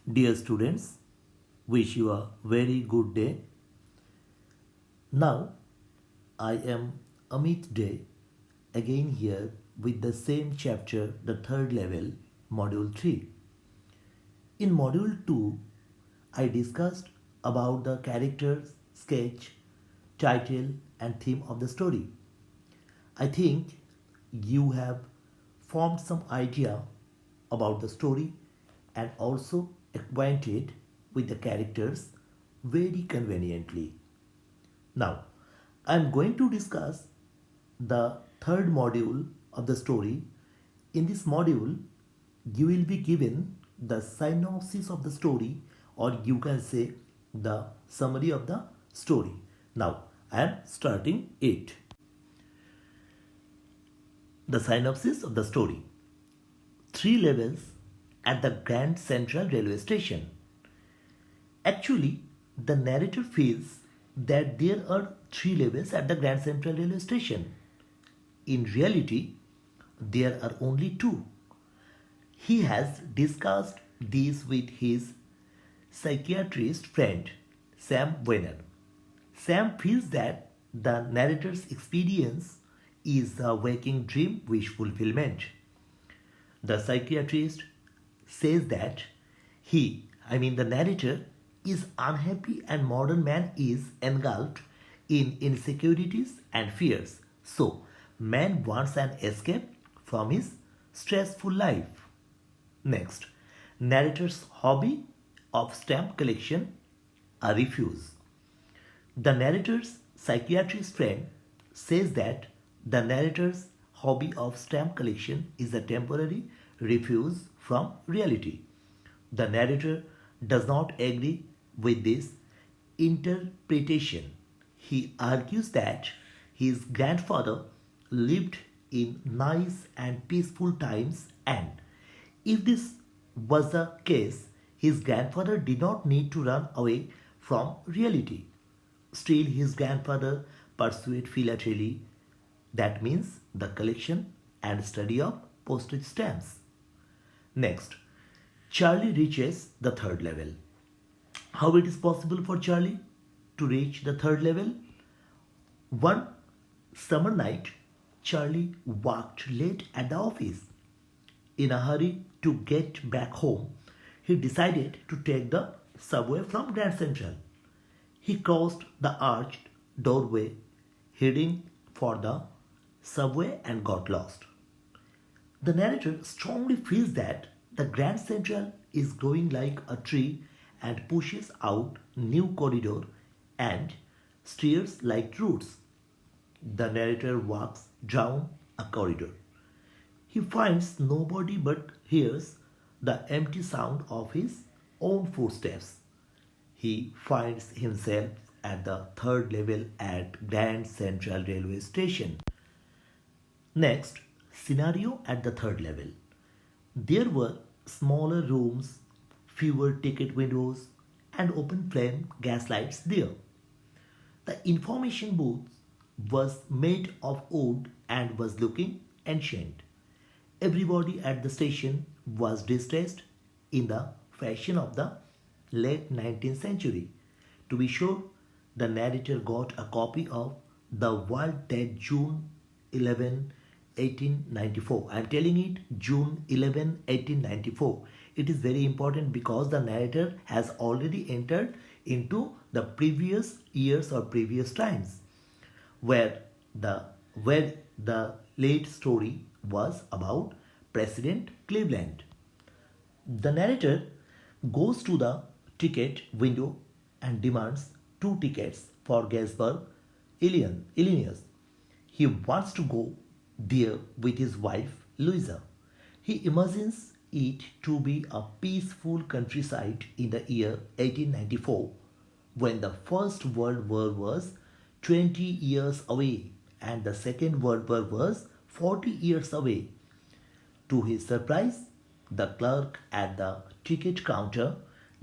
Dear students, wish you a very good day. Now, I am Amit Dey again here with the same chapter, the third level, Module 3. In Module 2, I discussed about the characters, sketch, title, and theme of the story. I think you have formed some idea about the story and also acquainted with the characters very conveniently. Now, I am going to discuss the third module of the story. In this module, you will be given the synopsis of the story, or you can say the summary of the story. Now, I am starting it. The synopsis of the story. 3 levels at the Grand Central Railway Station. Actually, the narrator feels that there are 3 levels at the Grand Central Railway Station. In reality, there are only 2. He has discussed these with his psychiatrist friend Sam Wenner. Sam feels that the narrator's experience is a waking dream wish fulfillment. The psychiatrist says that the narrator, is unhappy and modern man is engulfed in insecurities and fears. So, man wants an escape from his stressful life. Next, narrator's hobby of stamp collection, a refuse. The narrator's psychiatrist friend says that the narrator's hobby of stamp collection is a temporary refuge from reality. The narrator does not agree with this interpretation. He argues that his grandfather lived in nice and peaceful times, and if this was the case, his grandfather did not need to run away from reality. Still, his grandfather pursued philately, that means the collection and study of postage stamps. Next, Charlie reaches the third level. How it is possible for Charlie to reach the third level? One summer night, Charlie worked late at the office. In a hurry to get back home, he decided to take the subway from Grand Central. He crossed the arched doorway heading for the subway and got lost. The narrator strongly feels that the Grand Central is growing like a tree and pushes out new corridor and steers like roots. The narrator walks down a corridor. He finds nobody but hears the empty sound of his own footsteps. He finds himself at the third level at Grand Central Railway Station. Next, scenario at the third level. There were smaller rooms, fewer ticket windows, and open flame gaslights there. The information booth was made of wood and was looking ancient. Everybody at the station was dressed in the fashion of the late 19th century. To be sure, the narrator got a copy of The World Date June 11, 1894. I am telling it June 11, 1894. It is very important because the narrator has already entered into the previous years or previous times where the late story was about President Cleveland. The narrator goes to the ticket window and demands 2 tickets for Gettysburg, Illinois. He wants to go there with his wife Louisa. He imagines it to be a peaceful countryside in the year 1894 when the First World War was 20 years away and the Second World War was 40 years away. To his surprise, the clerk at the ticket counter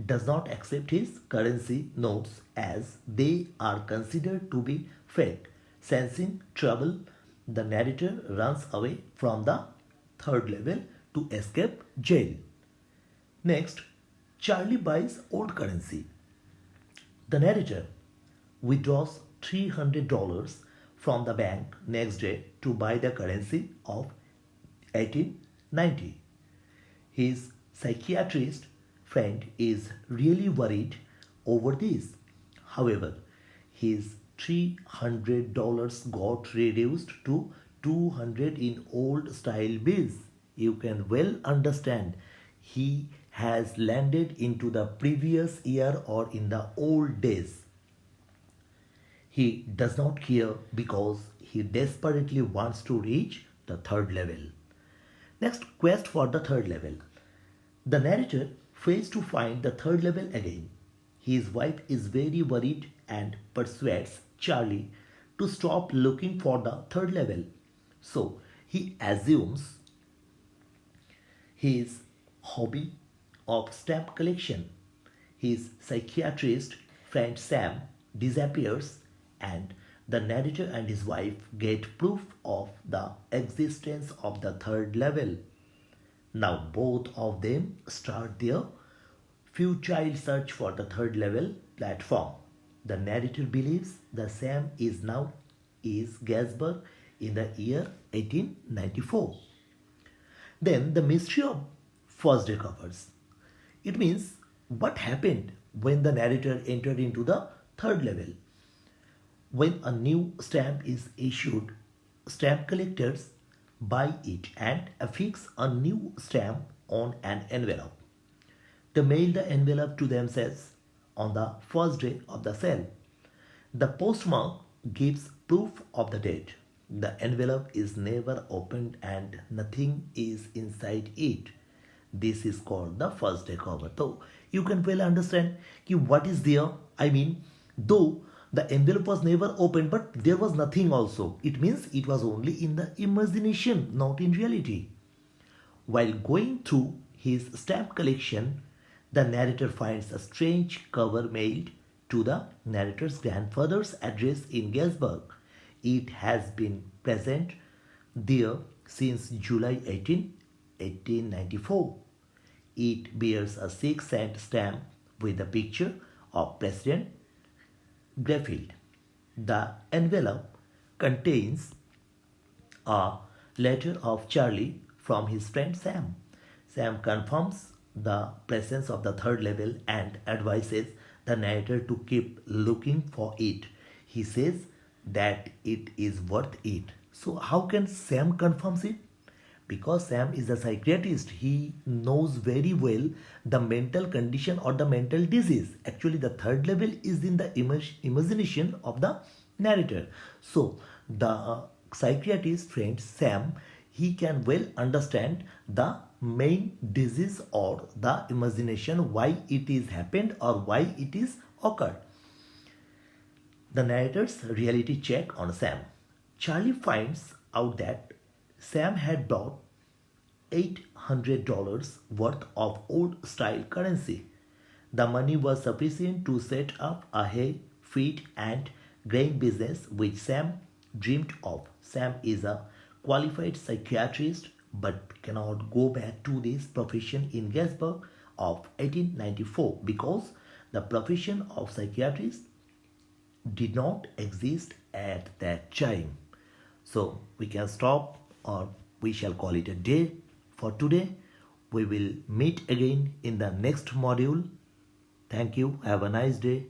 does not accept his currency notes as they are considered to be fake. Sensing trouble, the narrator runs away from the third level to escape jail. Next, Charlie buys old currency. The narrator withdraws $300 from the bank next day to buy the currency of 1890. His psychiatrist friend is really worried over this. However, his $300 got reduced to 200 in old style bills. You can well understand he has landed into the previous year or in the old days. He does not care because he desperately wants to reach the third level. Next, quest for the third level. The narrator fails to find the third level again. His wife is very worried and persuades Charlie to stop looking for the third level. So he assumes his hobby of stamp collection. His psychiatrist friend Sam disappears, and the narrator and his wife get proof of the existence of the third level. Now both of them start their futile search for the third level platform. The narrator believes the Sam is now is Gasberg in the year 1894. Then the mystery of first day covers. It means what happened when the narrator entered into the third level. When a new stamp is issued, stamp collectors buy it and affix a new stamp on an envelope. They mail the envelope to themselves on the first day of the sale. The postmark gives proof of the date. The envelope is never opened and nothing is inside it. This is called the first day cover. So you can well understand what is there. I mean, though the envelope was never opened, but there was nothing also. It means it was only in the imagination, not in reality. While going through his stamp collection, the narrator finds a strange cover mailed to the narrator's grandfather's address in Galesburg. It has been present there since July 18, 1894. It bears a 6-cent stamp with a picture of President Garfield. The envelope contains a letter of Charlie from his friend Sam. Sam confirms the presence of the third level and advises the narrator to keep looking for it. He says that it is worth it. So how can Sam confirms it? Because Sam is a psychiatrist, he knows very well the mental condition or the mental disease. Actually, the third level is in the imagination of the narrator. So the psychiatrist friend Sam, he can well understand the main disease or the imagination, why it is happened or why it is occurred. The narrator's reality check on Sam. Charlie finds out that Sam had bought $800 worth of old style currency. The money was sufficient to set up a hay, feed and grain business which Sam dreamed of. Sam is a qualified psychiatrist but cannot go back to this profession in Gasburg of 1894 because the profession of psychiatrist did not exist at that time. So we can stop, or we shall call it a day for today. We will meet again in the next module. Thank you. Have a nice day.